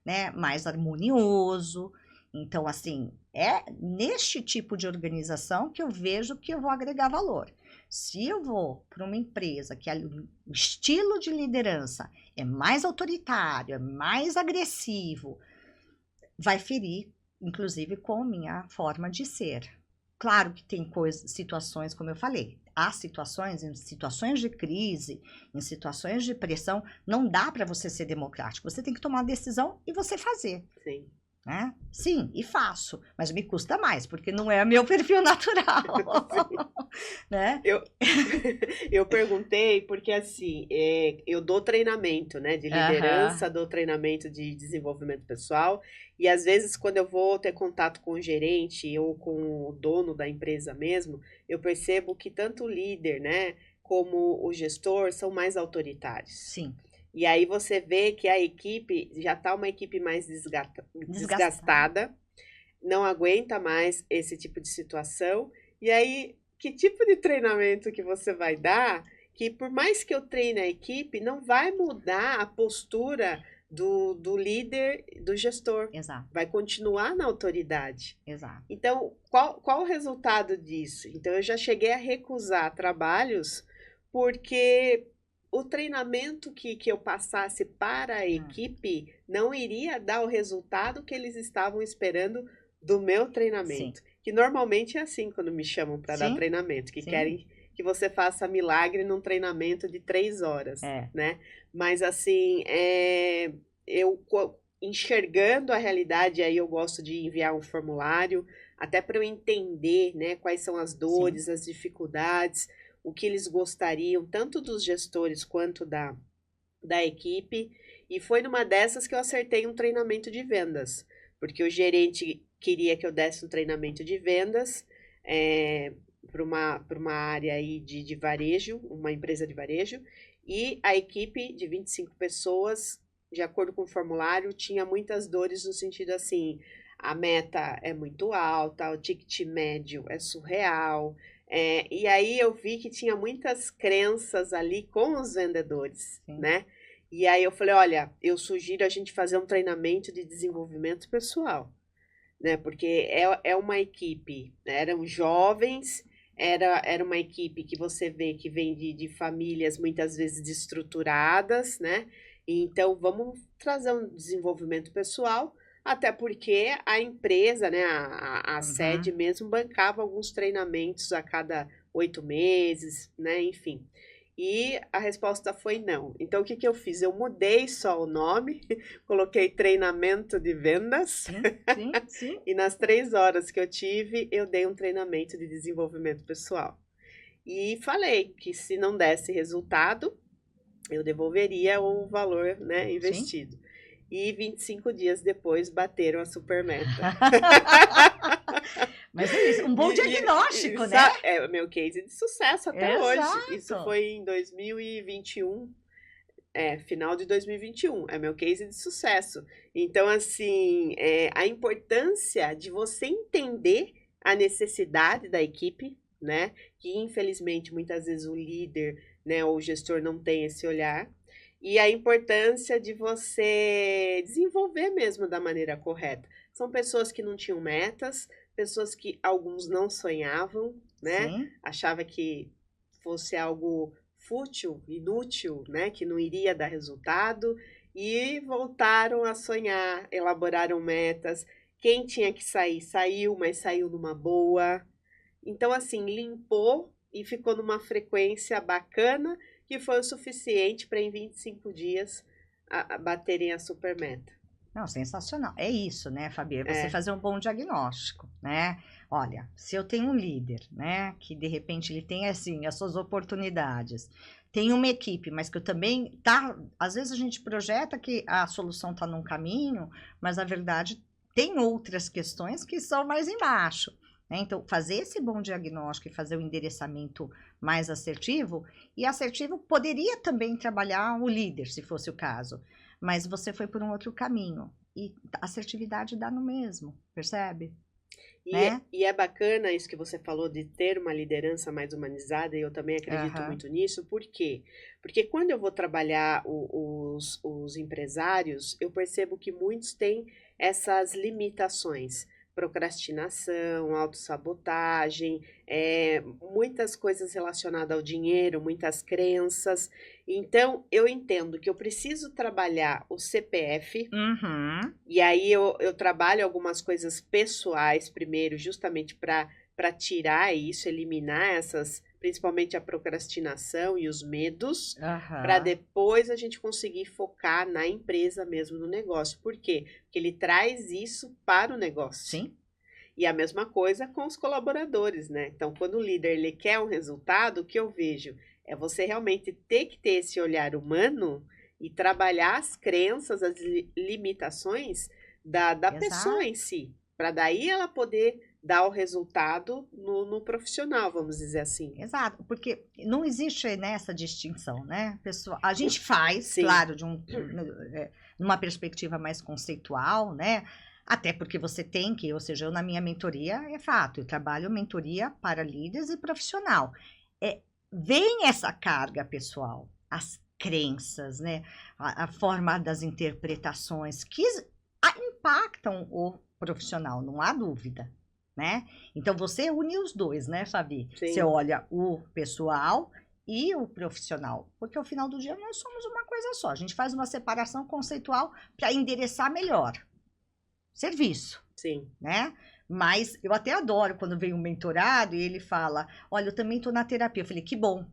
né? Mais harmonioso. Então, assim, é neste tipo de organização que eu vejo que eu vou agregar valor. Se eu vou para uma empresa que o estilo de liderança é mais autoritário, é mais agressivo, vai ferir, inclusive, com a minha forma de ser. Claro que tem situações, como eu falei, há situações, em situações de crise, em situações de pressão, não dá para você ser democrático. Você tem que tomar uma decisão e você fazer. Sim. Né? Sim, e faço, mas me custa mais, porque não é meu perfil natural. Né? Eu perguntei porque, assim, eu dou treinamento, né, de liderança, dou treinamento de desenvolvimento pessoal, e às vezes quando eu vou ter contato com o gerente ou com o dono da empresa mesmo, eu percebo que tanto o líder, né, como o gestor são mais autoritários. Sim. E aí você vê que a equipe já está uma equipe mais desgastada, não aguenta mais esse tipo de situação. E aí, que tipo de treinamento que você vai dar que, por mais que eu treine a equipe, não vai mudar a postura do líder, do gestor. Exato. Vai continuar na autoridade. Exato. Então, qual o resultado disso? Então, eu já cheguei a recusar trabalhos porque o treinamento que eu passasse para a equipe não iria dar o resultado que eles estavam esperando do meu treinamento. Sim. Que normalmente é assim quando me chamam para dar treinamento, que querem que você faça milagre num treinamento de 3 horas, né? Mas assim, eu enxergando a realidade, aí eu gosto de enviar um formulário, até para eu entender, né, quais são as dores, as dificuldades, o que eles gostariam, tanto dos gestores quanto da equipe. E foi numa dessas que eu acertei um treinamento de vendas, porque o gerente queria que eu desse um treinamento de vendas para uma área aí de varejo, uma empresa de varejo, e a equipe de 25 pessoas, de acordo com o formulário, tinha muitas dores no sentido assim, a meta é muito alta, o ticket médio é surreal, e aí eu vi que tinha muitas crenças ali com os vendedores, Sim. né? E aí eu falei, olha, eu sugiro a gente fazer um treinamento de desenvolvimento pessoal, né? Porque é uma equipe, né? Eram jovens, era uma equipe que você vê que vem de famílias muitas vezes destruturadas, né? Então vamos trazer um desenvolvimento pessoal, até porque a empresa, né, a sede mesmo bancava alguns treinamentos a cada 8 meses, né? Enfim. E a resposta foi não. Então, o que que eu fiz? Eu mudei só o nome, coloquei treinamento de vendas. Sim, sim, sim. E nas 3 horas que eu tive, eu dei um treinamento de desenvolvimento pessoal. E falei que se não desse resultado, eu devolveria o valor, né, investido. E 25 dias depois bateram a super meta. Mas é isso, um bom diagnóstico, né? É meu case de sucesso até hoje. Isso Exato. foi em 2021. Final de 2021. É meu case de sucesso. Então, assim, a importância de você entender a necessidade da equipe, né? Que infelizmente muitas vezes o líder, né, ou o gestor não tem esse olhar. E a importância de você desenvolver mesmo da maneira correta. São pessoas que não tinham metas, pessoas que alguns não sonhavam, né? Sim. Achava que fosse algo fútil, inútil, né? Que não iria dar resultado. E voltaram a sonhar, elaboraram metas. Quem tinha que sair, saiu, mas saiu numa boa. Então, assim, limpou e ficou numa frequência bacana, que foi o suficiente para em 25 dias baterem a super meta. Não, sensacional. É isso, né, Fabi? É você É. fazer um bom diagnóstico, né? Olha, se eu tenho um líder, né, que de repente ele tem, assim, as suas oportunidades, tem uma equipe, mas que eu também, às vezes a gente projeta que a solução está num caminho, mas na verdade tem outras questões que são mais embaixo, né? Então, fazer esse bom diagnóstico e fazer o endereçamento mais assertivo, e assertivo poderia também trabalhar o líder, se fosse o caso, mas você foi por um outro caminho, e assertividade dá no mesmo, percebe? E é bacana isso que você falou de ter uma liderança mais humanizada, e eu também acredito muito nisso. Por quê? Porque quando eu vou trabalhar os empresários, eu percebo que muitos têm essas limitações. Procrastinação, autossabotagem, muitas coisas relacionadas ao dinheiro, muitas crenças. Então, eu entendo que eu preciso trabalhar o CPF, e aí eu trabalho algumas coisas pessoais primeiro, justamente para tirar isso, eliminar essas, principalmente a procrastinação e os medos, para depois a gente conseguir focar na empresa mesmo, no negócio. Por quê? Porque ele traz isso para o negócio. Sim. E a mesma coisa com os colaboradores, né? Então, quando o líder ele quer um resultado, o que eu vejo é você realmente ter que ter esse olhar humano e trabalhar as crenças, as limitações da pessoa em si, para daí ela poder dar o resultado no profissional, vamos dizer assim. Exato, porque não existe nessa distinção, né, pessoal? A gente faz, Sim. claro, numa perspectiva mais conceitual, né? Até porque você tem que, ou seja, eu na minha mentoria, é fato, eu trabalho mentoria para líderes e profissional. Vem essa carga pessoal, as crenças, né? A forma das interpretações que impactam o profissional, não há dúvida, né? Então você une os dois, né, Fabi? Sim. Você olha o pessoal e o profissional, porque ao final do dia nós somos uma coisa só. A gente faz uma separação conceitual para endereçar melhor. Serviço. Sim. Né? Mas eu até adoro quando vem um mentorado e ele fala, olha, eu também estou na terapia. Eu falei, que bom,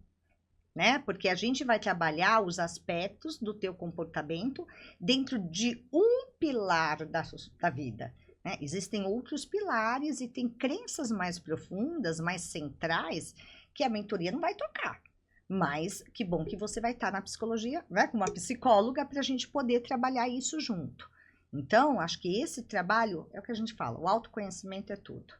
né? Porque a gente vai trabalhar os aspectos do teu comportamento dentro de um pilar da vida. Né? Existem outros pilares e tem crenças mais profundas, mais centrais, que a mentoria não vai tocar. Mas que bom que você vai estar na psicologia, né, com uma psicóloga para a gente poder trabalhar isso junto. Então, acho que esse trabalho é o que a gente fala, o autoconhecimento é tudo.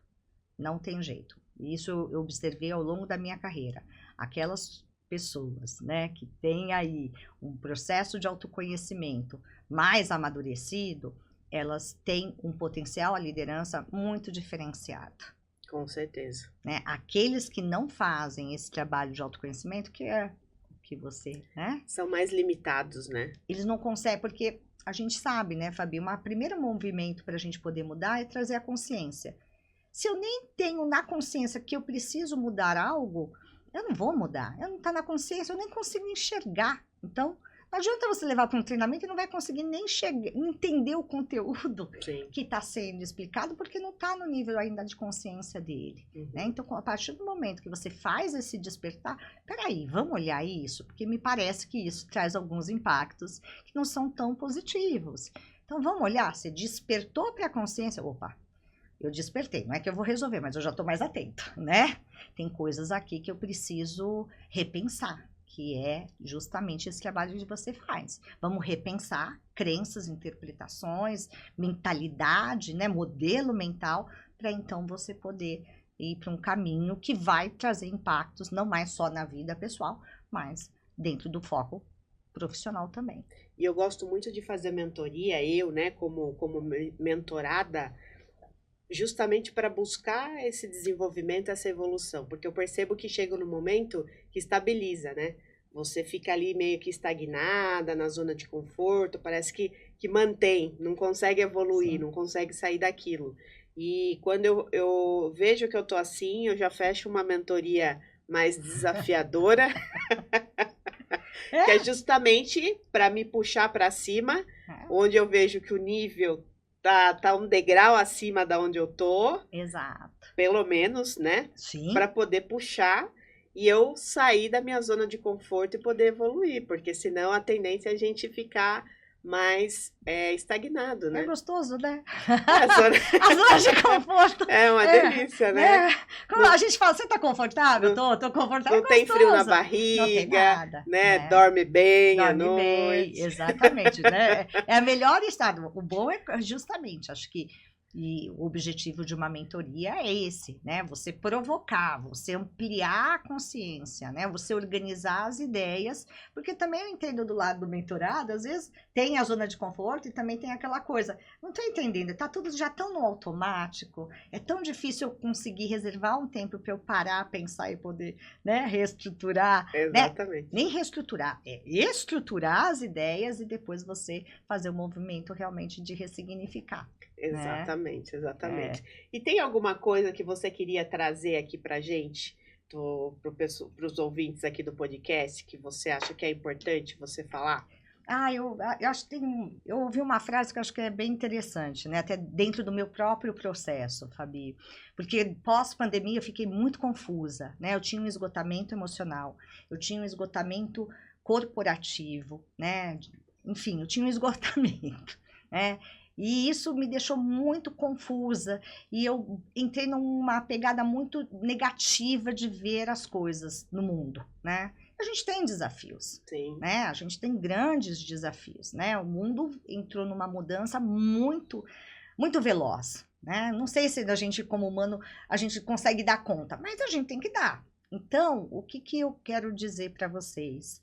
Não tem jeito. Isso eu observei ao longo da minha carreira. Aquelas pessoas, né, que têm aí um processo de autoconhecimento mais amadurecido, elas têm um potencial, a liderança muito diferenciado. Com certeza. Né? Aqueles que não fazem esse trabalho de autoconhecimento, que é o que você, né? São mais limitados, né? Eles não conseguem, porque a gente sabe, né, Fabi, o primeiro movimento para a gente poder mudar é trazer a consciência. Se eu nem tenho na consciência que eu preciso mudar algo, eu não vou mudar. Eu não tá na consciência, eu nem consigo enxergar. Então, não adianta você levar para um treinamento e não vai conseguir nem entender o conteúdo Sim. que está sendo explicado, porque não está no nível ainda de consciência dele. Né? Então, a partir do momento que você faz esse despertar, peraí, vamos olhar isso, porque me parece que isso traz alguns impactos que não são tão positivos. Então, vamos olhar, você despertou para a consciência, opa, eu despertei, não é que eu vou resolver, mas eu já estou mais atento, né? Tem coisas aqui que eu preciso repensar, que é justamente esse trabalho que você faz. Vamos repensar crenças, interpretações, mentalidade, né, modelo mental, para então você poder ir para um caminho que vai trazer impactos, não mais só na vida pessoal, mas dentro do foco profissional também. E eu gosto muito de fazer mentoria, eu, né, como mentorada, justamente para buscar esse desenvolvimento, essa evolução, porque eu percebo que chega no momento que estabiliza, né? Você fica ali meio que estagnada, na zona de conforto, parece que mantém, não consegue evoluir, não consegue sair daquilo. E quando eu vejo que eu tô assim, eu já fecho uma mentoria mais desafiadora, que é justamente para me puxar para cima, onde eu vejo que o nível tá um degrau acima da onde eu tô. Exato. Pelo menos, né? Sim. Para poder puxar e eu sair da minha zona de conforto e poder evoluir, porque senão a tendência é a gente ficar mais estagnado, né? É gostoso, né? A zona de conforto. É uma delícia, né? Como a gente fala, você tá confortável? Tô confortável. Não tem frio na barriga, não tem nada, né? Dorme bem à noite. Bem, exatamente, né? É o melhor estado. O bom é justamente, acho que e o objetivo de uma mentoria é esse, né? Você provocar, você ampliar a consciência, né? Você organizar as ideias, porque também eu entendo do lado do mentorado, às vezes tem a zona de conforto e também tem aquela coisa, não estou entendendo, tá tudo já tão no automático, é tão difícil eu conseguir reservar um tempo para eu parar, pensar e poder, né, reestruturar. Exatamente. Né? Nem reestruturar, é estruturar as ideias e depois você fazer o movimento realmente de ressignificar. Exatamente, né? Exatamente. É. E tem alguma coisa que você queria trazer aqui pra gente, para os ouvintes aqui do podcast, que você acha que é importante você falar? Eu acho que eu ouvi uma frase que eu acho que é bem interessante, né? Até dentro do meu próprio processo, Fabi. Porque pós-pandemia eu fiquei muito confusa, né? Eu tinha um esgotamento emocional, eu tinha um esgotamento corporativo, né? Enfim, eu tinha um esgotamento, né? E isso me deixou muito confusa e eu entrei numa pegada muito negativa de ver as coisas no mundo, né? A gente tem desafios, Sim. Né? A gente tem grandes desafios, né? O mundo entrou numa mudança muito, muito veloz, né? Não sei se a gente, como humano, a gente consegue dar conta, mas a gente tem que dar. Então, o que eu quero dizer para vocês?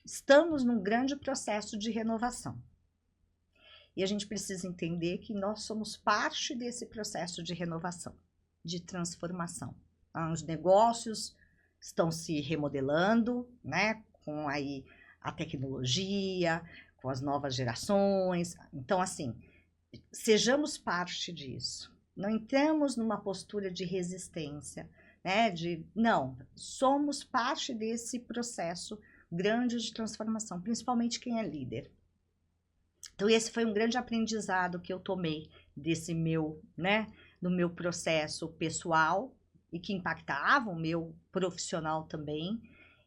Estamos num grande processo de renovação. E a gente precisa entender que nós somos parte desse processo de renovação, de transformação. Os negócios estão se remodelando, né? Com aí a tecnologia, com as novas gerações. Então, assim, sejamos parte disso. Não entremos numa postura de resistência, né? Não, somos parte desse processo grande de transformação, principalmente quem é líder. Então, esse foi um grande aprendizado que eu tomei desse meu, né, do meu processo pessoal e que impactava o meu profissional também.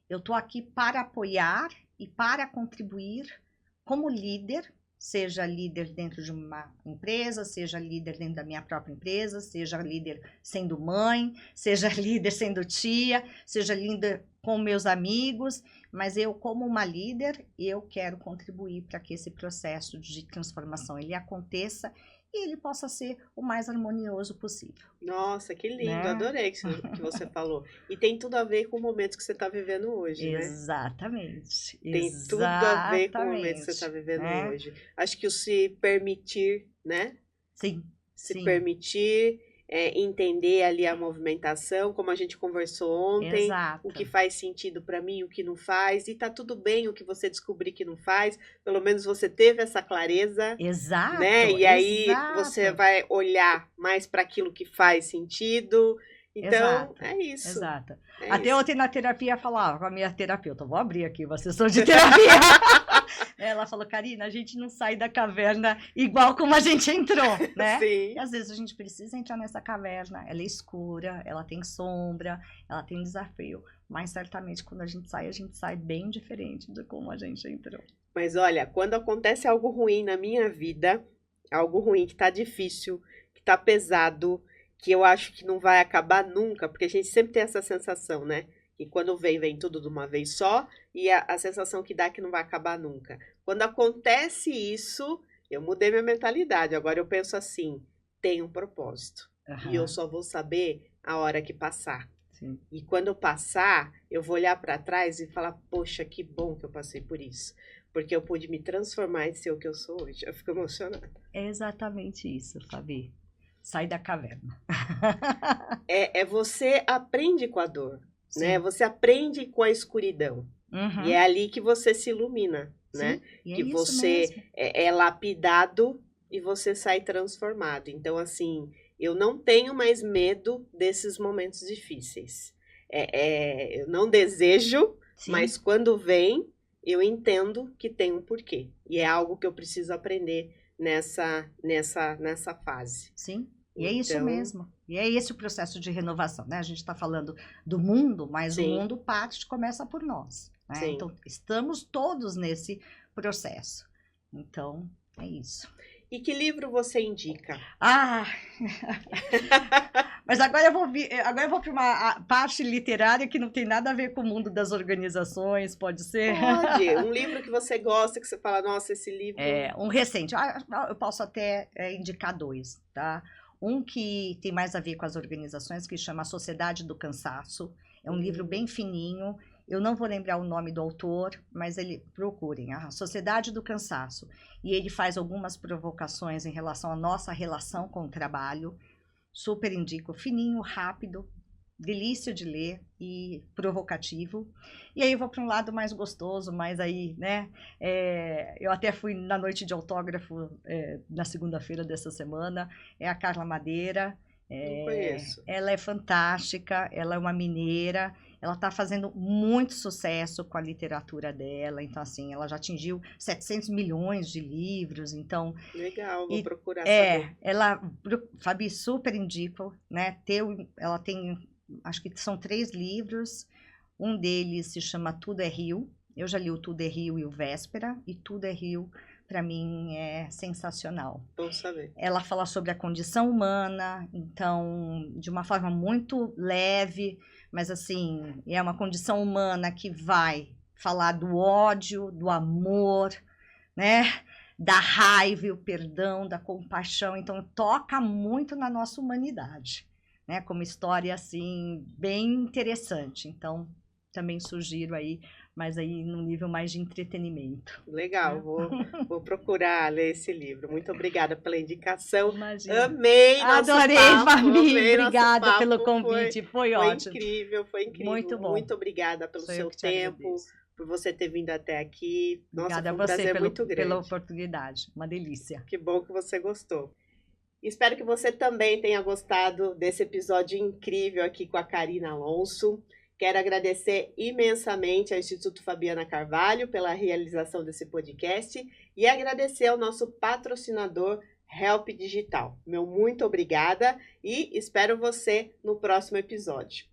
Eu estou aqui para apoiar e para contribuir como líder, seja líder dentro de uma empresa, seja líder dentro da minha própria empresa, seja líder sendo mãe, seja líder sendo tia, seja líder com meus amigos, mas eu, como uma líder, eu quero contribuir para que esse processo de transformação ele aconteça e ele possa ser o mais harmonioso possível. Nossa, que lindo, Né? adorei que você falou. E tem tudo a ver com o momento que você está vivendo hoje, né? Exatamente. Tem tudo a ver com o momento que você está vivendo hoje. Acho que o se permitir, né? Sim. Se permitir, entender ali a movimentação, como a gente conversou ontem, Exato. o que faz sentido para mim, o que não faz, e tá tudo bem o que você descobrir que não faz, pelo menos você teve essa clareza, exato, né? E aí você vai olhar mais para aquilo que faz sentido. Então, é isso. Exato. É Até isso. ontem na terapia falava com a minha terapeuta, vou abrir aqui uma sessão de terapia. Ela falou, Karina, a gente não sai da caverna igual como a gente entrou, né? Sim. E às vezes a gente precisa entrar nessa caverna, ela é escura, ela tem sombra, ela tem desafio, mas certamente quando a gente sai bem diferente de como a gente entrou. Mas olha, quando acontece algo ruim na minha vida, algo ruim que tá difícil, que tá pesado, que eu acho que não vai acabar nunca, porque a gente sempre tem essa sensação, né? E quando vem tudo de uma vez só, e a sensação que dá é que não vai acabar nunca. Quando acontece isso, eu mudei minha mentalidade. Agora eu penso assim, tem um propósito. E eu só vou saber a hora que passar. Sim. E quando eu passar, eu vou olhar para trás e falar, poxa, que bom que eu passei por isso. Porque eu pude me transformar e ser o que eu sou hoje. Eu fico emocionada. É exatamente isso, Fabi. Sai da caverna. Você aprende com a dor. Sim. Né? Você aprende com a escuridão. Uhum. E é ali que você se ilumina, né? E que você é lapidado e você sai transformado. Então, assim, eu não tenho mais medo desses momentos difíceis. Eu não desejo, Sim. mas quando vem, eu entendo que tem um porquê. E é algo que eu preciso aprender nessa fase. Sim. E é isso mesmo. E é esse o processo de renovação, né? A gente está falando do mundo, mas Sim. o mundo começa por nós. Né? Sim. Então, estamos todos nesse processo. Então, é isso. E que livro você indica? Mas agora eu vou para uma parte literária que não tem nada a ver com o mundo das organizações, pode ser? Pode. Um livro que você gosta, que você fala, nossa, esse livro... Um recente. Eu posso até indicar 2, tá? Um que tem mais a ver com as organizações, que chama A Sociedade do Cansaço. É um livro bem fininho. Eu não vou lembrar o nome do autor, mas procurem, A Sociedade do Cansaço. E ele faz algumas provocações em relação à nossa relação com o trabalho. Super indico, fininho, rápido, delícia de ler e provocativo. E aí eu vou para um lado mais gostoso, mais aí, né? Eu até fui na noite de autógrafo na segunda-feira dessa semana. É a Carla Madeira. Não conheço. Ela é fantástica, ela é uma mineira, ela está fazendo muito sucesso com a literatura dela, então assim, ela já atingiu 700 milhões de livros, então... Legal, vou procurar saber. Fabi, super indico, né, ela tem, acho que são 3 livros, um deles se chama Tudo é Rio, eu já li o Tudo é Rio e o Véspera, e Tudo é Rio... para mim é sensacional. Vamos saber. Ela fala sobre a condição humana, então, de uma forma muito leve, mas assim, é uma condição humana que vai falar do ódio, do amor, né? Da raiva, o perdão, da compaixão, então toca muito na nossa humanidade, né? Como história, assim, bem interessante. Então, também sugiro aí, mas aí num nível mais de entretenimento. Legal, vou procurar ler esse livro. Muito obrigada pela indicação. Imagina. Amei nosso Adorei, papo. Fabi. Obrigada pelo convite. Foi ótimo. Foi incrível. Muito bom. Muito obrigada pelo seu tempo, por você ter vindo até aqui. Nossa, obrigada foi um prazer muito grande. Pela oportunidade. Uma delícia. Que bom que você gostou. Espero que você também tenha gostado desse episódio incrível aqui com a Karina Alonso. Quero agradecer imensamente ao Instituto Fabiana Carvalho pela realização desse podcast e agradecer ao nosso patrocinador Help Digital. Meu muito obrigada e espero você no próximo episódio.